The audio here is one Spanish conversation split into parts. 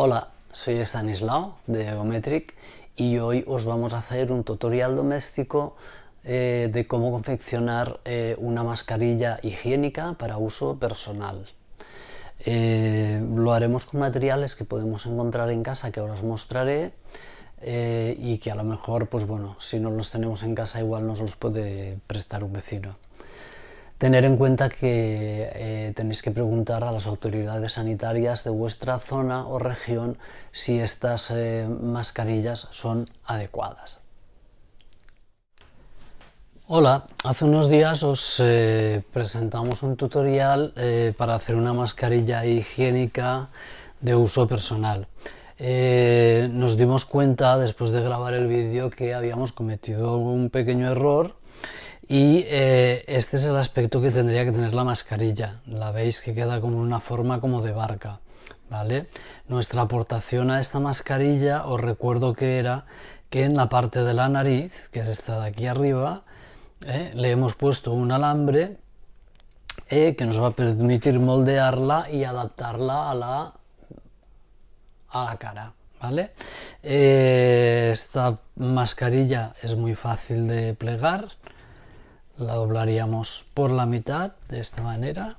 Hola, soy Estanislao de Egometric y hoy os vamos a hacer un tutorial doméstico de cómo confeccionar una mascarilla higiénica para uso personal. Lo haremos con materiales que podemos encontrar en casa, que ahora os mostraré, y que a lo mejor, pues bueno, si no los tenemos en casa igual nos los puede prestar un vecino. Tener en cuenta que tenéis que preguntar a las autoridades sanitarias de vuestra zona o región si estas mascarillas son adecuadas. Hola, hace unos días os presentamos un tutorial para hacer una mascarilla higiénica de uso personal. Nos dimos cuenta después de grabar el vídeo que habíamos cometido un pequeño error. Y este es el aspecto que tendría que tener la mascarilla. La veis que queda como una forma como de barca, ¿vale? Nuestra aportación a esta mascarilla, os recuerdo que era que en la parte de la nariz, que es esta de aquí arriba, le hemos puesto un alambre que nos va a permitir moldearla y adaptarla a la cara, ¿vale? Esta mascarilla es muy fácil de plegar. La doblaríamos por la mitad de esta manera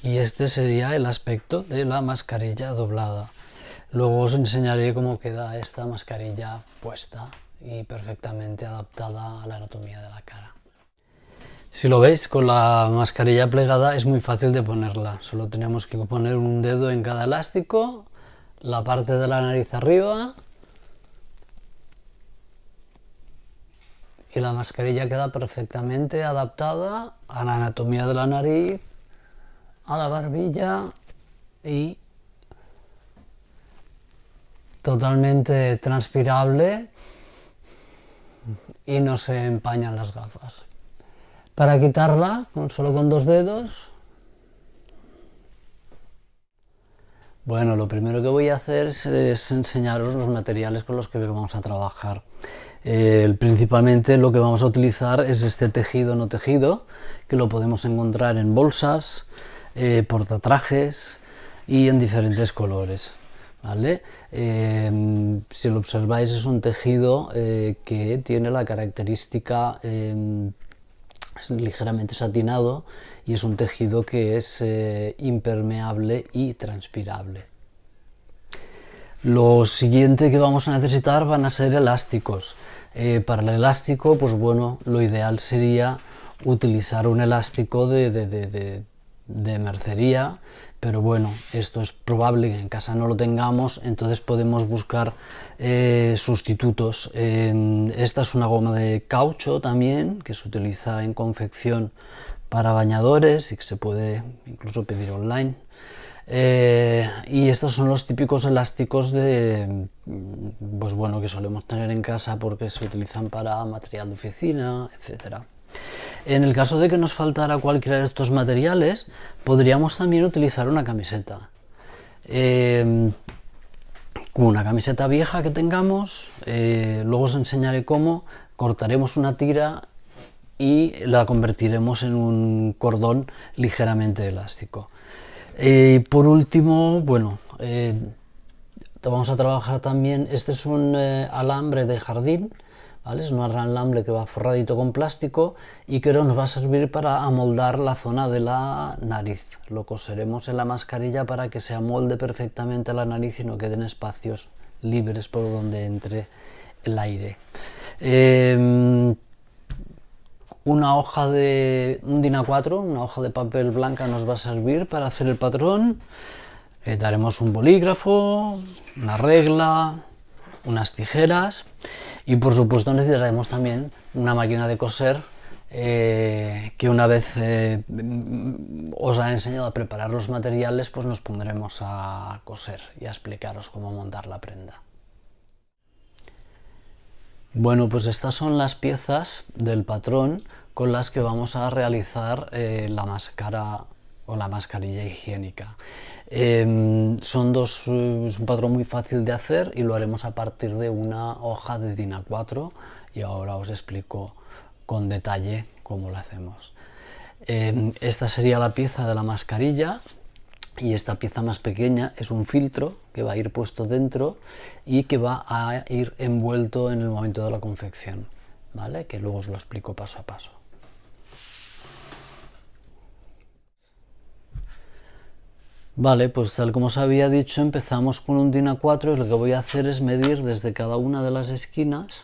y este sería el aspecto de la mascarilla doblada. Luego os enseñaré cómo queda esta mascarilla puesta y perfectamente adaptada a la anatomía de la cara. Si lo veis, con la mascarilla plegada es muy fácil de ponerla. Solo tenemos que poner un dedo en cada elástico, la parte de la nariz arriba, y la mascarilla queda perfectamente adaptada a la anatomía de la nariz, a la barbilla y totalmente transpirable y no se empañan las gafas. Para quitarla, solo con dos dedos, bueno, lo primero que voy a hacer es enseñaros los materiales con los que vamos a trabajar. Principalmente lo que vamos a utilizar es este tejido no tejido, que lo podemos encontrar en bolsas, portatrajes y en diferentes colores, ¿vale? Si lo observáis, es un tejido que tiene la característica es ligeramente satinado y es un tejido que es impermeable y transpirable. Lo siguiente que vamos a necesitar van a ser elásticos. Para el elástico, pues bueno, lo ideal sería utilizar un elástico de mercería, pero bueno, esto es probable que en casa no lo tengamos, entonces podemos buscar sustitutos. Esta es una goma de caucho también, que se utiliza en confección para bañadores y que se puede incluso pedir online. Y estos son los típicos elásticos pues bueno, que solemos tener en casa porque se utilizan para material de oficina, etcétera. En el caso de que nos faltara cualquiera de estos materiales, podríamos también utilizar una camiseta. Con una camiseta vieja que tengamos, luego os enseñaré cómo cortaremos una tira y la convertiremos en un cordón ligeramente elástico. Por último, bueno, vamos a trabajar también, este es un alambre de jardín, ¿vale? Es un alambre que va forradito con plástico y que nos va a servir para amoldar la zona de la nariz. Lo coseremos en la mascarilla para que se amolde perfectamente la nariz y no queden espacios libres por donde entre el aire. Una hoja de un DIN A4, una hoja de papel blanca nos va a servir para hacer el patrón. Daremos un bolígrafo, una regla, unas tijeras y por supuesto necesitaremos también una máquina de coser que una vez os ha enseñado a preparar los materiales, pues nos pondremos a coser y a explicaros cómo montar la prenda. Bueno, pues estas son las piezas del patrón con las que vamos a realizar la máscara o la mascarilla higiénica. Es un patrón muy fácil de hacer y lo haremos a partir de una hoja de DIN A4 y ahora os explico con detalle cómo lo hacemos. Esta sería la pieza de la mascarilla. y esta pieza más pequeña es un filtro que va a ir puesto dentro y que va a ir envuelto en el momento de la confección, ¿vale? Que luego os lo explico paso a paso. Vale, pues tal como os había dicho, empezamos con un DIN A4 y lo que voy a hacer es medir desde cada una de las esquinas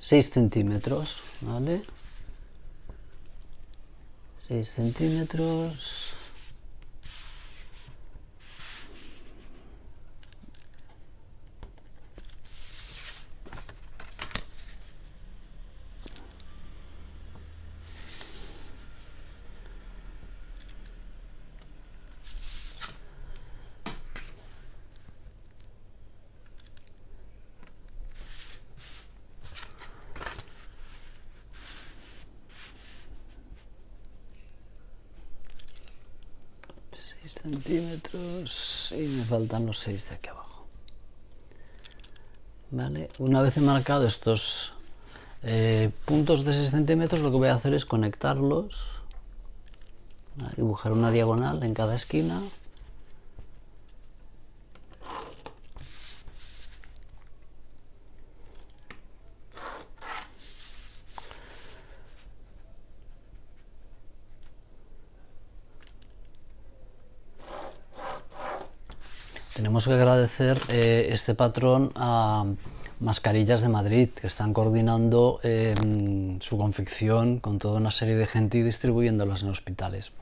6 centímetros, ¿vale? 6 centímetros. Centímetros y me faltan los 6 de aquí abajo. Vale, una vez he marcado estos puntos de 6 centímetros, lo que voy a hacer es conectarlos, ¿vale? Dibujar una diagonal en cada esquina. Tenemos que agradecer este patrón a Mascarillas de Madrid, que están coordinando su confección con toda una serie de gente y distribuyéndolas en hospitales.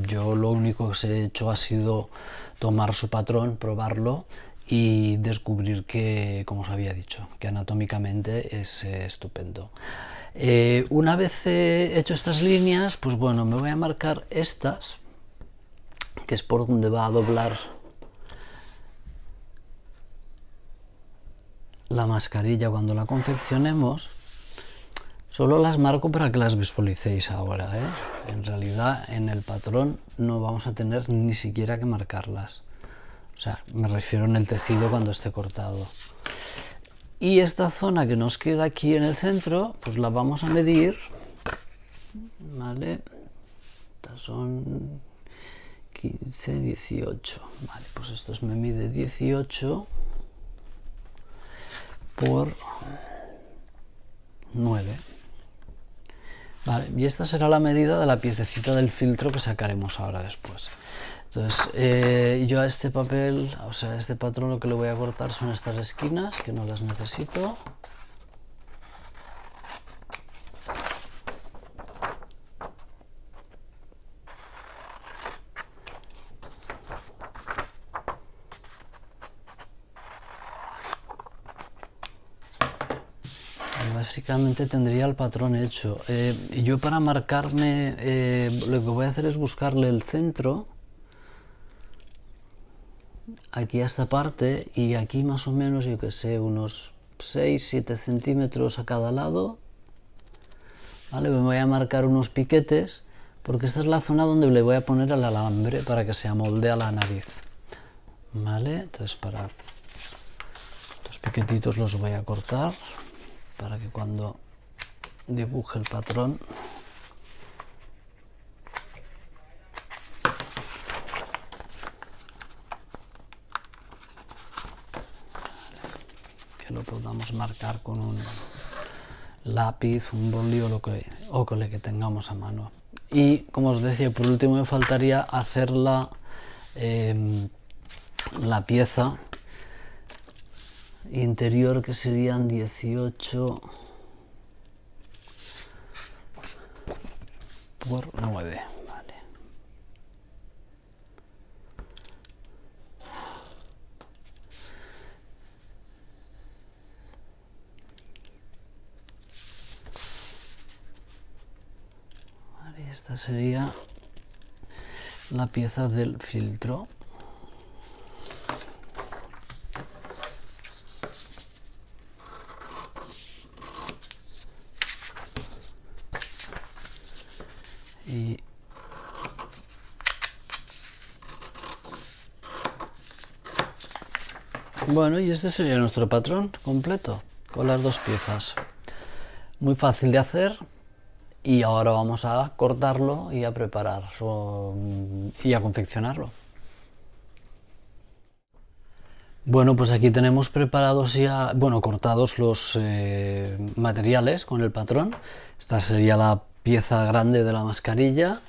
Yo lo único que he hecho ha sido tomar su patrón, probarlo y descubrir que, como os había dicho, que anatómicamente es estupendo. Una vez hecho estas líneas, pues bueno, me voy a marcar estas, que es por donde va a doblar la mascarilla cuando la confeccionemos. Solo las marco para que las visualicéis ahora, ¿eh? En realidad en el patrón no vamos a tener ni siquiera que marcarlas, o sea, me refiero en el tejido cuando esté cortado. Y esta zona que nos queda aquí en el centro, pues la vamos a medir, ¿vale? Estas son 15, 18, vale, pues esto me mide 18 por 9. Vale, y esta será la medida de la piececita del filtro que sacaremos ahora después. Entonces, yo a este papel, o sea, a este patrón lo que le voy a cortar son estas esquinas, que no las necesito. Básicamente tendría el patrón hecho. Yo para marcarme, lo que voy a hacer es buscarle el centro aquí a esta parte y aquí más o menos, yo que sé, unos 6-7 centímetros a cada lado. Vale, me voy a marcar unos piquetes porque esta es la zona donde le voy a poner el alambre para que se amolde a la nariz. Vale, entonces para estos piquetitos los voy a cortar para que cuando dibuje el patrón que lo podamos marcar con un lápiz, un boli o con lo que tengamos a mano. Y como os decía, por último me faltaría hacer la pieza interior, que serían 18 por 9. Vale. Vale, esta sería la pieza del filtro. Y bueno, y este sería nuestro patrón completo con las dos piezas. Muy fácil de hacer y ahora vamos a cortarlo y a preparar y a confeccionarlo. Bueno, pues aquí tenemos preparados ya, bueno, cortados los materiales con el patrón. Esta sería la pieza grande de la mascarilla.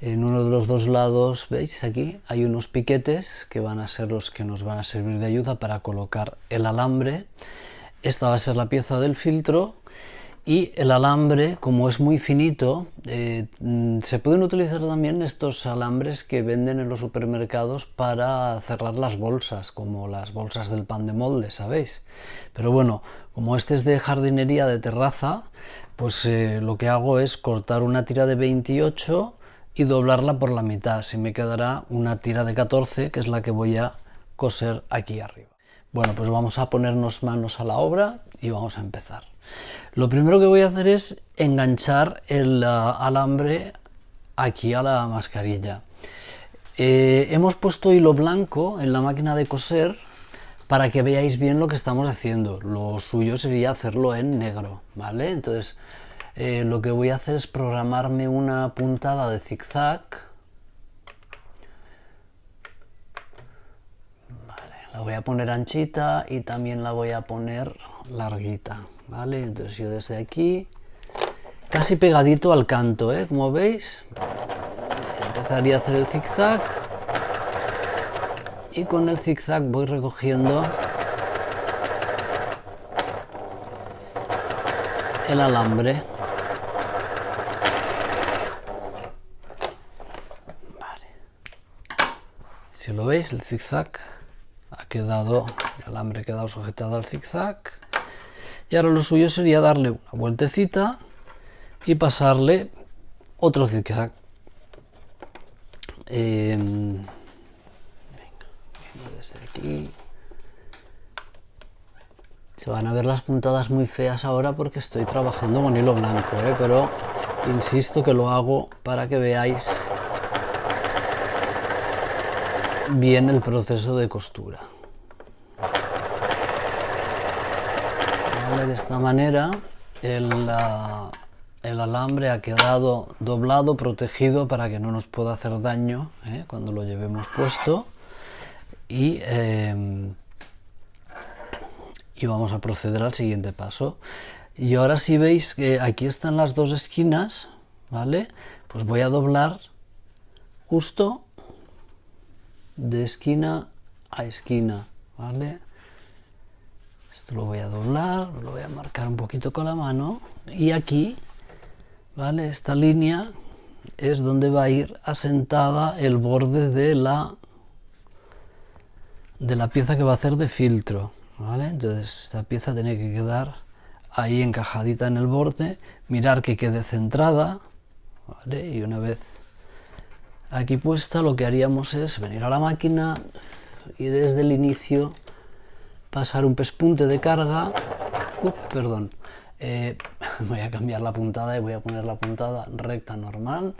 En uno de los dos lados, veis aquí, hay unos piquetes que van a ser los que nos van a servir de ayuda para colocar el alambre. Esta va a ser la pieza del filtro. Y el alambre, como es muy finito, se pueden utilizar también estos alambres que venden en los supermercados para cerrar las bolsas, como las bolsas del pan de molde, ¿sabéis? Pero bueno, como este es de jardinería de terraza, pues lo que hago es cortar una tira de 28 y doblarla por la mitad. Así me quedará una tira de 14, que es la que voy a coser aquí arriba. Bueno, pues vamos a ponernos manos a la obra y vamos a empezar. Lo primero que voy a hacer es enganchar el alambre aquí a la mascarilla. Hemos puesto hilo blanco en la máquina de coser para que veáis bien lo que estamos haciendo. Lo suyo sería hacerlo en negro, ¿vale? Entonces, lo que voy a hacer es programarme una puntada de zigzag. Vale, la voy a poner anchita y también la voy a poner larguita. ¿Vale? Entonces yo desde aquí, casi pegadito al canto, como veis, empezaría a hacer el zigzag y con el zigzag voy recogiendo el alambre. Vale. Si lo veis, el zigzag ha quedado, el alambre ha quedado sujetado al zigzag. Y ahora lo suyo sería darle una vueltecita y pasarle otro zigzag. Venga, desde aquí. Se van a ver las puntadas muy feas ahora porque estoy trabajando con hilo blanco, pero insisto que lo hago para que veáis bien el proceso de costura. De esta manera el alambre ha quedado doblado, protegido para que no nos pueda hacer daño cuando lo llevemos puesto y vamos a proceder al siguiente paso. Y ahora si veis que aquí están las dos esquinas, ¿vale? Pues voy a doblar justo de esquina a esquina, ¿vale? Esto lo voy a doblar, lo voy a marcar un poquito con la mano y aquí, ¿vale? Esta línea es donde va a ir asentada el borde de la pieza que va a hacer de filtro, ¿vale? Entonces esta pieza tiene que quedar ahí encajadita en el borde, mirar que quede centrada, ¿vale? Y una vez aquí puesta, lo que haríamos es venir a la máquina y desde el inicio pasar un pespunte de carga. Perdón, voy a cambiar la puntada y voy a poner la puntada recta normal.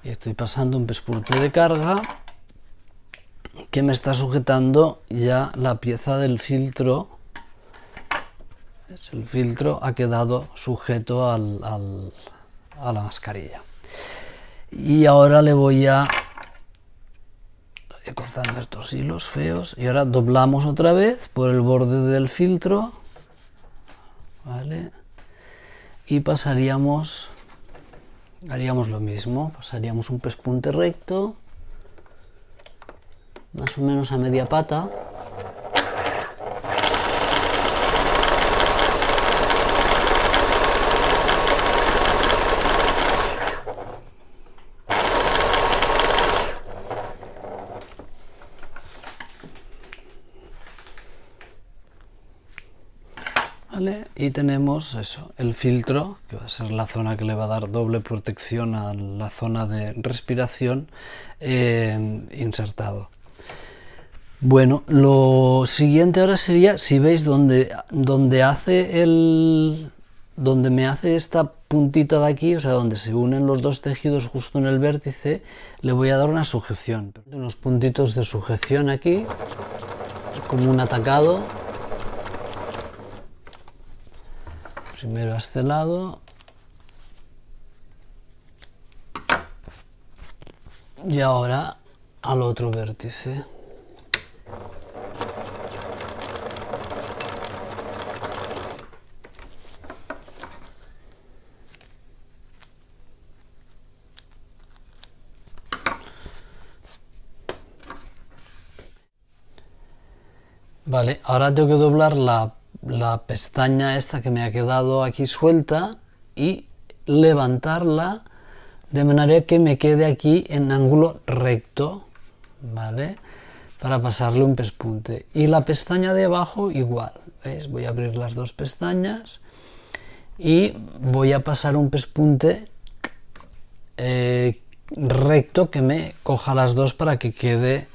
Y estoy pasando un pespunte de carga que me está sujetando ya la pieza del filtro. El filtro ha quedado sujeto a la mascarilla. Y ahora le voy a cortando estos hilos feos y ahora doblamos otra vez por el borde del filtro, ¿vale? Y haríamos lo mismo, pasaríamos un pespunte recto, más o menos a media pata. ¿Vale? Y tenemos eso, el filtro, que va a ser la zona que le va a dar doble protección a la zona de respiración, insertado. Bueno, lo siguiente ahora sería, si veis donde me hace esta puntita de aquí, o sea, donde se unen los dos tejidos justo en el vértice, le voy a dar una sujeción. Unos puntitos de sujeción aquí, como un atacado. Primero a este lado. Y ahora al otro vértice. Vale, ahora tengo que doblar la pestaña esta que me ha quedado aquí suelta y levantarla de manera que me quede aquí en ángulo recto, ¿vale? Para pasarle un pespunte. Y la pestaña de abajo igual, ¿veis? Voy a abrir las dos pestañas y voy a pasar un pespunte recto que me coja las dos para que quede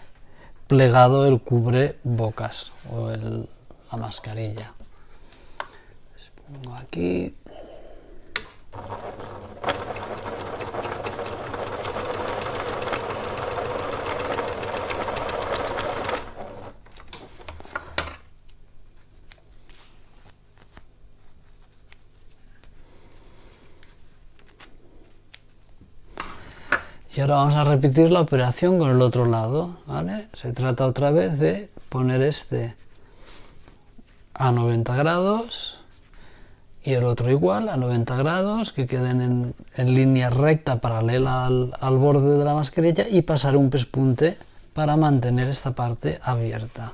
plegado el cubrebocas o la mascarilla. Les pongo aquí. Y ahora vamos a repetir la operación con el otro lado, ¿vale? Se trata otra vez de poner este a 90 grados y el otro igual a 90 grados, que queden en línea recta paralela al borde de la mascarilla y pasar un pespunte para mantener esta parte abierta.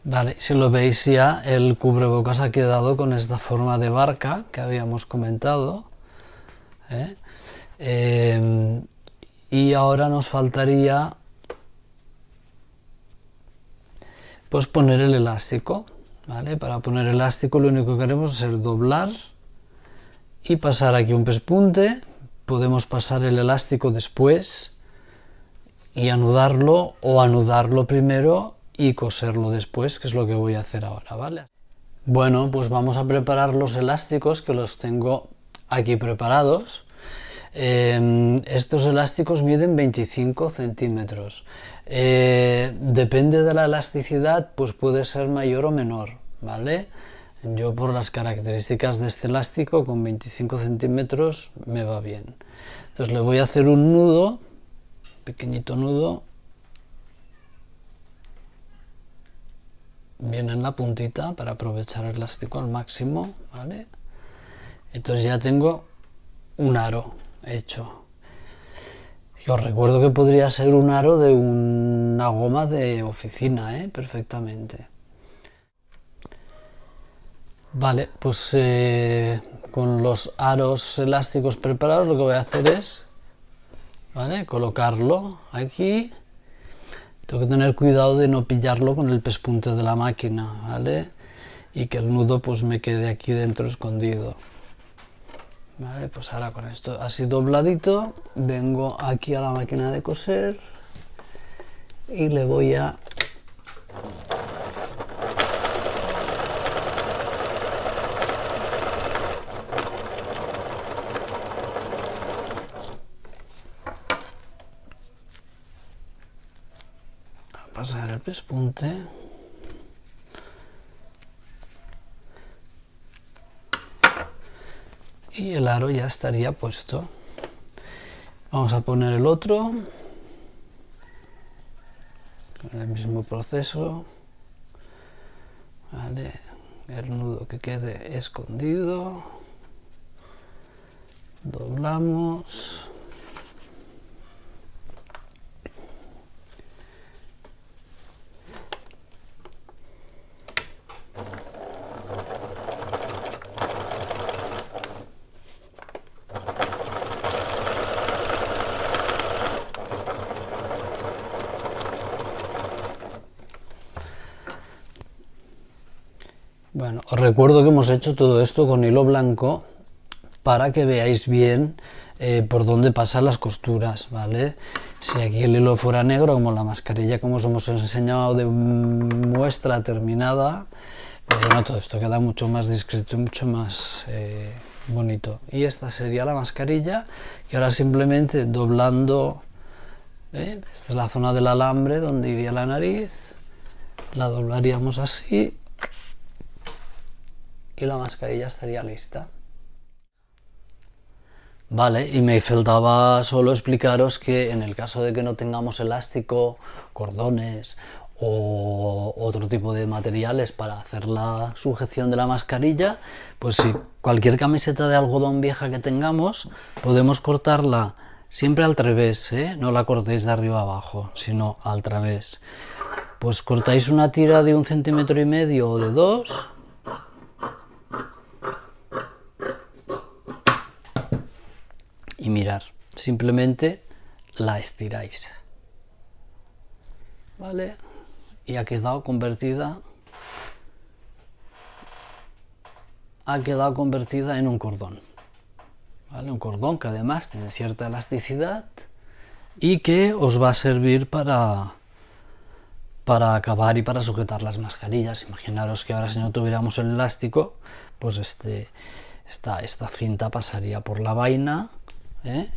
Vale, si lo veis ya, el cubrebocas ha quedado con esta forma de barca que habíamos comentado, ¿eh? Y ahora nos faltaría pues poner el elástico, ¿vale? Para poner elástico lo único que queremos es doblar y pasar aquí un pespunte. Podemos pasar el elástico después y anudarlo, o anudarlo primero y coserlo después, que es lo que voy a hacer ahora, ¿vale? Bueno, pues vamos a preparar los elásticos, que los tengo aquí preparados. Estos elásticos miden 25 centímetros. Depende de la elasticidad, pues puede ser mayor o menor, ¿vale? Yo, por las características de este elástico, con 25 centímetros me va bien. Entonces le voy a hacer un nudo, pequeñito nudo, bien en la puntita para aprovechar el elástico al máximo, ¿vale? Entonces ya tengo un aro hecho. Y os recuerdo que podría ser un aro de una goma de oficina, perfectamente. Vale, pues con los aros elásticos preparados lo que voy a hacer es, ¿vale?, colocarlo aquí. Tengo que tener cuidado de no pillarlo con el pespunte de la máquina, ¿vale? Y que el nudo pues me quede aquí dentro escondido. Vale, pues ahora con esto así dobladito, vengo aquí a la máquina de coser y le voy a pasar el pespunte. Y el aro ya estaría puesto. Vamos a poner el otro con el mismo proceso, ¿vale? El nudo que quede escondido, doblamos, Bueno, os recuerdo que hemos hecho todo esto con hilo blanco para que veáis bien por dónde pasan las costuras, ¿vale? Si aquí el hilo fuera negro, como la mascarilla como os hemos enseñado de muestra terminada, pues bueno, todo esto queda mucho más discreto y mucho más bonito. Y esta sería la mascarilla, que ahora simplemente doblando, esta es la zona del alambre donde iría la nariz, la doblaríamos así y la mascarilla estaría lista. Vale, y me faltaba solo explicaros que en el caso de que no tengamos elástico, cordones o otro tipo de materiales para hacer la sujeción de la mascarilla, pues si cualquier camiseta de algodón vieja que tengamos, podemos cortarla siempre al revés, ¿eh? No la cortéis de arriba abajo, sino al revés. Pues cortáis una tira de 1,5 centímetros o de 2. Y mirar, simplemente la estiráis, ¿vale? Y ha quedado convertida en un cordón, ¿vale? Un cordón que además tiene cierta elasticidad y que os va a servir para acabar y para sujetar las mascarillas. Imaginaros que ahora, si no tuviéramos el elástico, pues esta cinta pasaría por la vaina,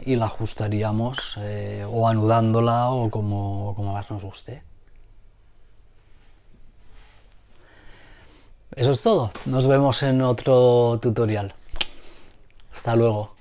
y la ajustaríamos o anudándola o como más nos guste. Eso es todo. Nos vemos en otro tutorial. Hasta luego.